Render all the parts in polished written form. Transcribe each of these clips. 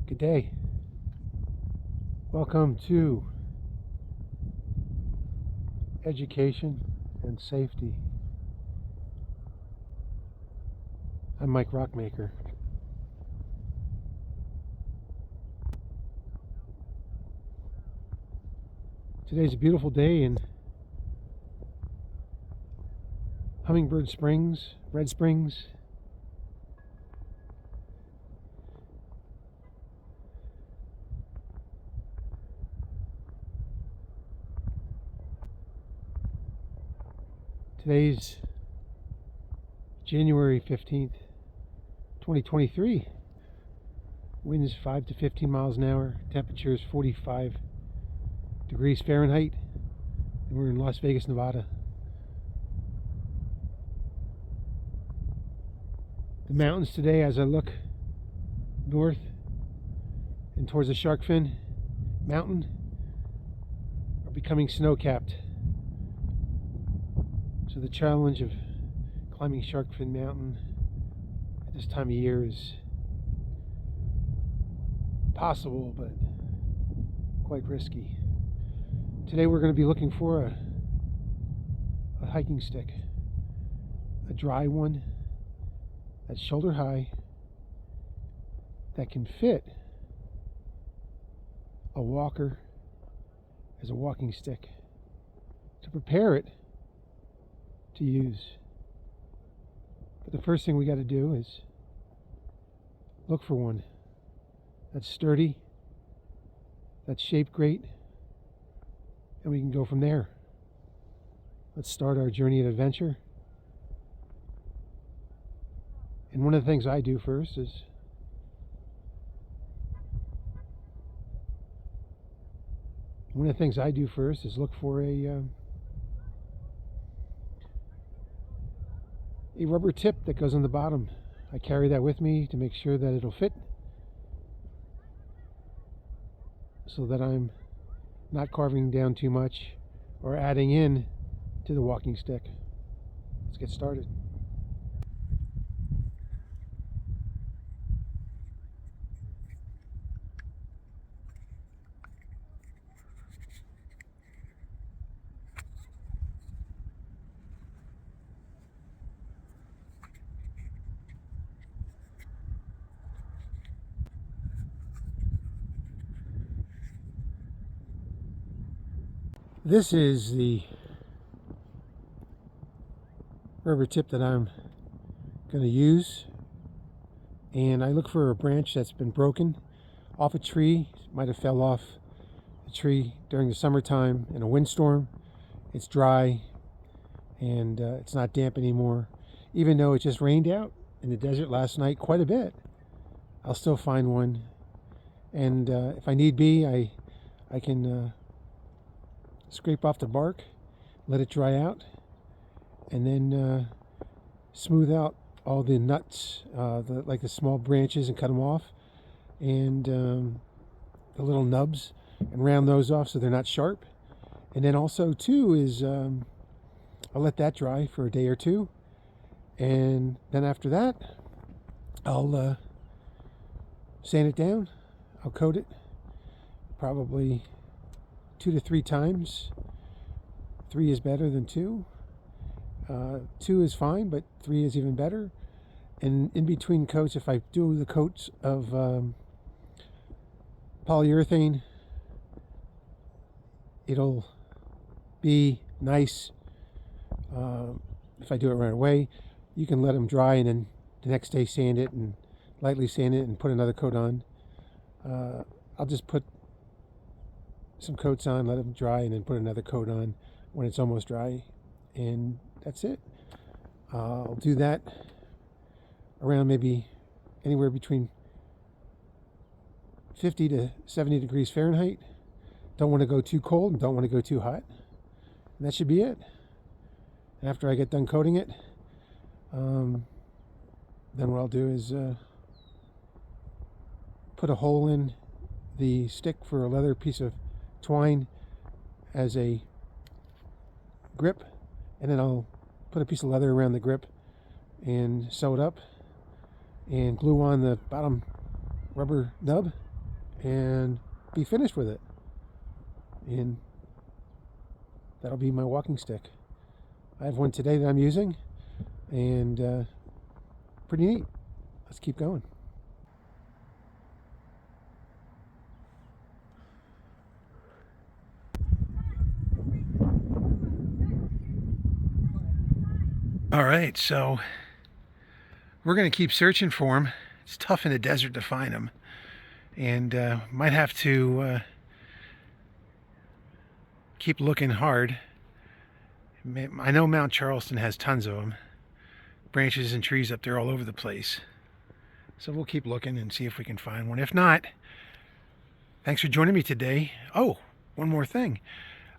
Good day. Welcome to Education and Safety. I'm Mike Rockmaker. Today's a beautiful day in Hummingbird Springs, Red Springs. Today's January 15th, 2023. Winds 5 to 15 miles an hour. Temperature is 45 degrees Fahrenheit. And we're in Las Vegas, Nevada. The mountains today, as I look north and towards the Shark Fin Mountain, are becoming snow-capped. So the challenge of climbing Shark Fin Mountain at this time of year is possible, but quite risky. Today we're going to be looking for a hiking stick, a dry one that's shoulder high, that can fit a walker as a walking stick, to prepare it to use. But the first thing we got to do is look for one that's sturdy, that's shaped great, and we can go from there. Let's start our journey of adventure. And one of the things I do first is look for a rubber tip that goes on the bottom. I carry that with me to make sure that it'll fit, so that I'm not carving down too much or adding in to the walking stick. Let's get started. This is the rubber tip that I'm going to use, and I look for a branch that's been broken off a tree. It might have fell off a tree during the summertime in a windstorm. It's dry and it's not damp anymore. Even though it just rained out in the desert last night quite a bit, I'll still find one, and if I need be, I can scrape off the bark, let it dry out, and then smooth out all the nuts, like the small branches, and cut them off, and the little nubs, and round those off so they're not sharp. And then also too is I'll let that dry for a day or two, and then after that I'll sand it down. I'll coat it probably 2 to 3 times. 3 is better than 2. 2 is fine, but 3 is even better. And in between coats, if I do the coats of polyurethane, it'll be nice. If I do it right away, you can let them dry and then the next day sand it and lightly sand it and put another coat on. I'll just put some coats on, let them dry, and then put another coat on when it's almost dry, and that's it. I'll do that around maybe anywhere between 50 to 70 degrees Fahrenheit. Don't want to go too cold and don't want to go too hot, and that should be it. After I get done coating it, then what I'll do is put a hole in the stick for a leather piece of twine as a grip, and then I'll put a piece of leather around the grip and sew it up and glue on the bottom rubber nub and be finished with it. And that'll be my walking stick. I have one today that I'm using, and pretty neat. Let's keep going. All right, so we're going to keep searching for them. It's tough in the desert to find them, and might have to keep looking hard. I know Mount Charleston has tons of them. Branches and trees up there all over the place. So we'll keep looking and see if we can find one. If not, thanks for joining me today. Oh, one more thing.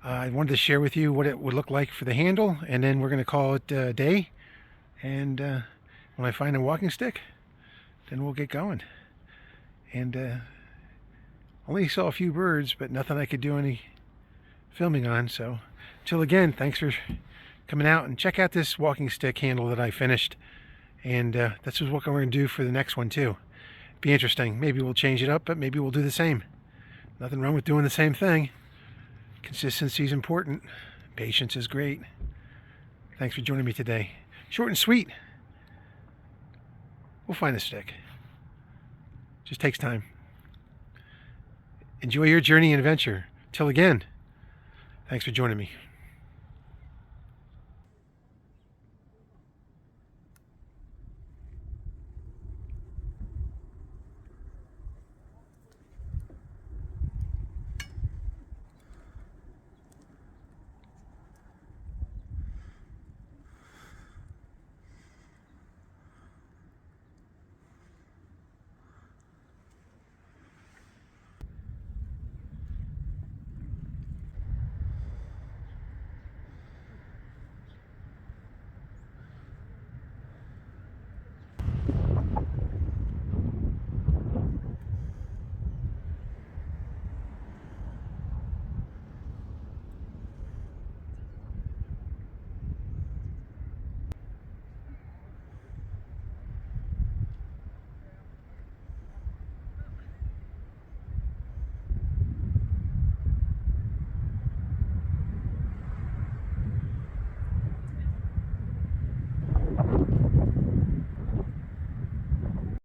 I wanted to share with you what it would look like for the handle, and then we're going to call it a day. And when I find a walking stick, then we'll get going. And only saw a few birds, but nothing I could do any filming on. So till again, thanks for coming out, and check out this walking stick handle that I finished. And this is what we're going to do for the next one too. Be interesting. Maybe we'll change it up, but maybe we'll do the same. Nothing wrong with doing the same thing. Consistency is important. Patience is great. Thanks for joining me today. Short and sweet. We'll find a stick. Just takes time. Enjoy your journey and adventure. Till again, thanks for joining me.